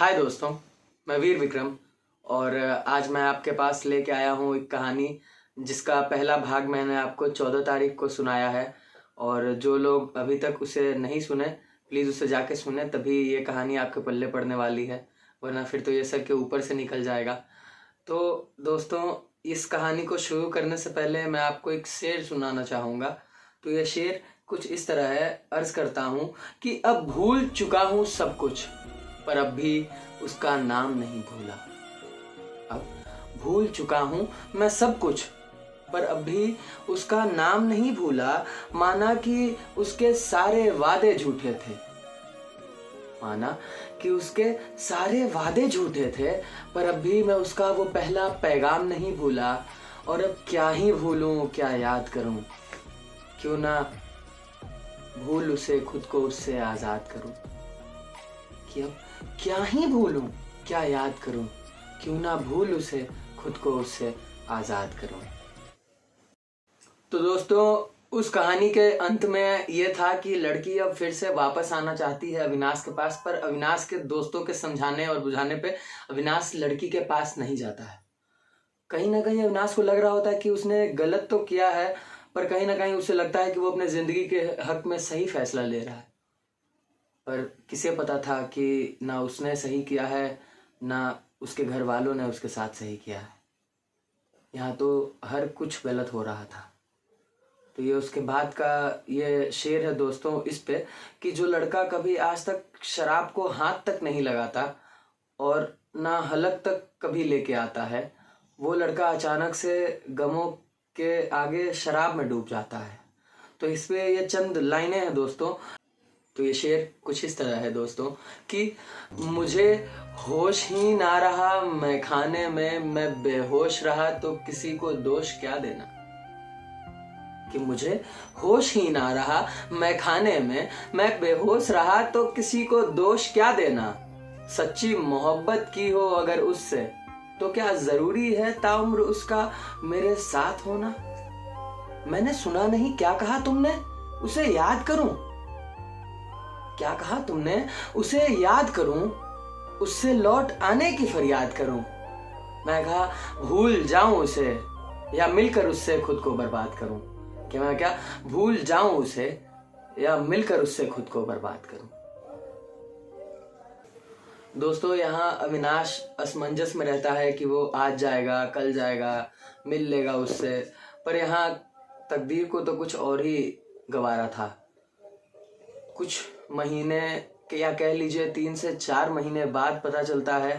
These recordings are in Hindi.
हाय दोस्तों, मैं वीर विक्रम और आज मैं आपके पास लेके आया हूँ एक कहानी जिसका पहला भाग मैंने आपको 14 तारीख को सुनाया है। और जो लोग अभी तक उसे नहीं सुने प्लीज़ उसे जाके सुने, तभी ये कहानी आपके पल्ले पड़ने वाली है, वरना फिर तो ये सर के ऊपर से निकल जाएगा। तो दोस्तों, इस कहानी को शुरू करने से पहले मैं आपको एक शेर सुनाना चाहूँगा। तो ये शेर कुछ इस तरह है। अर्ज करता हूँ कि अब भूल चुका हूँ सब कुछ, पर अब भी उसका नाम नहीं भूला। अब भूल चुका हूँ मैं सब कुछ, पर अब भी उसका नाम नहीं भूला। माना कि उसके सारे वादे झूठे थे, माना कि उसके सारे वादे झूठे थे, पर अब भी मैं उसका वो पहला पैगाम नहीं भूला। और अब क्या ही भूलूं, क्या याद करूं, क्यों ना भूल उसे, खुद को उससे आज़ाद करूं। कि अब क्या ही भूलूं, क्या याद करूं, क्यों ना भूल उसे, खुद को उससे आज़ाद करूं। तो दोस्तों, उस कहानी के अंत में ये था कि लड़की अब फिर से वापस आना चाहती है अविनाश के पास, पर अविनाश के दोस्तों के समझाने और बुझाने पे अविनाश लड़की के पास नहीं जाता है। कहीं ना कहीं अविनाश को लग रहा होता है कि उसने गलत तो किया है, पर कहीं ना कहीं उसे लगता है कि वो अपने ज़िंदगी के हक में सही फैसला ले रहा है। पर किसे पता था कि ना उसने सही किया है, ना उसके घर वालों ने उसके साथ सही किया है। यहाँ तो हर कुछ गलत हो रहा था। तो ये उसके बाद का ये शेर है दोस्तों इस पे कि जो लड़का कभी आज तक शराब को हाथ तक नहीं लगाता और ना हलक तक कभी लेके आता है, वो लड़का अचानक से गमों के आगे शराब में डूब जाता है। तो इस पे ये चंद लाइनें हैं दोस्तों। तो ये शेर कुछ इस तरह है दोस्तों कि मुझे होश ही ना रहा मैं खाने में, मैं बेहोश रहा तो किसी को दोष क्या देना। कि मुझे होश ही ना रहा मैं खाने में, मैं बेहोश रहा तो किसी को दोष क्या देना। सच्ची मोहब्बत की हो अगर उससे, तो क्या जरूरी है ताउम्र उसका मेरे साथ होना। मैंने सुना नहीं क्या कहा तुमने, उसे याद करूं। क्या कहा तुमने, उसे याद करूं, उससे लौट आने की फरियाद करूं। मैं कहा भूल जाऊं उसे या मिलकर उससे खुद को बर्बाद करूं। कि मैं क्या भूल जाऊं उसे या मिलकर उससे खुद को बर्बाद करूं। दोस्तों, यहाँ अविनाश असमंजस में रहता है कि वो आज जाएगा, कल जाएगा, मिल लेगा उससे, पर यहाँ तकदीर को तो कुछ और ही गवारा था। कुछ महीने या कह लीजिए 3 से 4 महीने बाद पता चलता है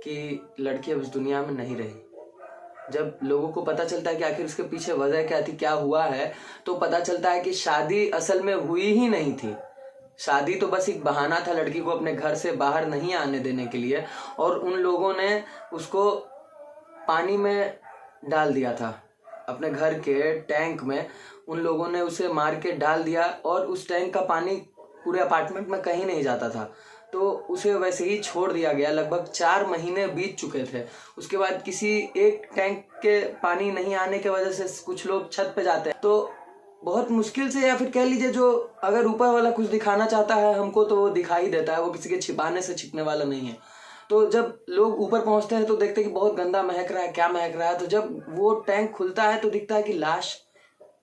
कि लड़की अब इस दुनिया में नहीं रही। जब लोगों को पता चलता है कि आखिर उसके पीछे वजह क्या थी, क्या हुआ है, तो पता चलता है कि शादी असल में हुई ही नहीं थी। शादी तो बस एक बहाना था लड़की को अपने घर से बाहर नहीं आने देने के लिए, और उन लोगों ने उसको पानी में डाल दिया था। अपने घर के टैंक में उन लोगों ने उसे मार के डाल दिया, और उस टैंक का पानी पूरे अपार्टमेंट में कहीं नहीं जाता था, तो उसे वैसे ही छोड़ दिया गया। लगभग 4 महीने बीत चुके थे। उसके बाद किसी एक टैंक के पानी नहीं आने की वजह से कुछ लोग छत पे जाते हैं, तो बहुत मुश्किल से, या फिर कह लीजिए जो अगर ऊपर वाला कुछ दिखाना चाहता है हमको तो वो दिखा ही देता है, वो किसी के छिपाने से छिपने वाला नहीं है। तो जब लोग ऊपर पहुंचते हैं तो देखते हैं कि बहुत गंदा महक रहा है, क्या महक रहा है। तो जब वो टैंक खुलता है तो दिखता है कि लाश।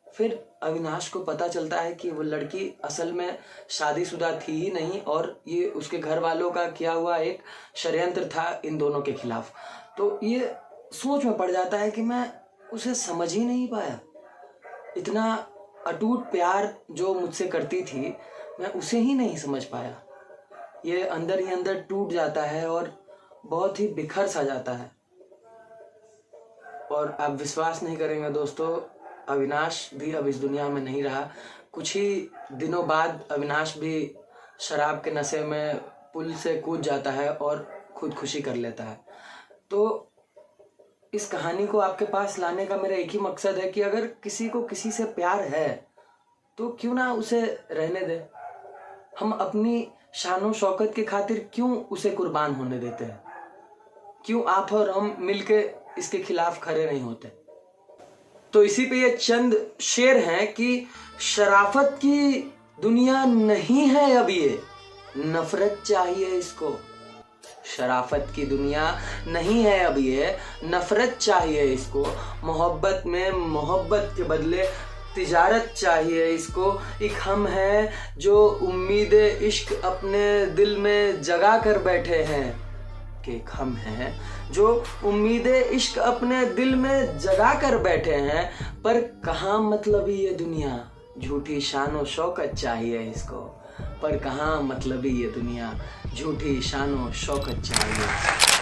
फिर अविनाश को पता चलता है कि वो लड़की असल में शादीशुदा थी ही नहीं, और ये उसके घर वालों का किया हुआ एक षड्यंत्र था इन दोनों के खिलाफ। तो ये सोच में पड़ जाता है कि मैं उसे समझ ही नहीं पाया। इतना अटूट प्यार जो मुझसे करती थी, मैं उसे ही नहीं समझ पाया। ये अंदर ही अंदर टूट जाता है और बहुत ही बिखर सा जाता है। और आप विश्वास नहीं करेंगे दोस्तों, अविनाश भी अब इस दुनिया में नहीं रहा। कुछ ही दिनों बाद अविनाश भी शराब के नशे में पुल से कूद जाता है और खुदकुशी कर लेता है। तो इस कहानी को आपके पास लाने का मेरा एक ही मकसद है कि अगर किसी को किसी से प्यार है तो क्यों ना उसे रहने दे। हम अपनी शानो शौकत के खातिर क्यों उसे कुर्बान होने देते हैं? क्यों आप और हम मिलके इसके खिलाफ खड़े नहीं होते? तो इसी पे ये चंद शेर हैं कि शराफत की दुनिया नहीं है अब ये, नफरत चाहिए इसको। शराफत की दुनिया नहीं है अब ये, नफरत चाहिए इसको, मोहब्बत में मोहब्बत के बदले तिजारत चाहिए इसको। एक हम हैं जो उम्मीद इश्क अपने दिल में जगा कर बैठे हैं, कि एक हम हैं जो उम्मीद इश्क अपने दिल में जगा कर बैठे हैं, पर कहाँ मतलबी ये दुनिया, झूठी शानो शौकत चाहिए इसको, पर कहाँ मतलबी ये दुनिया, झूठी शानो शौकत चाहिए।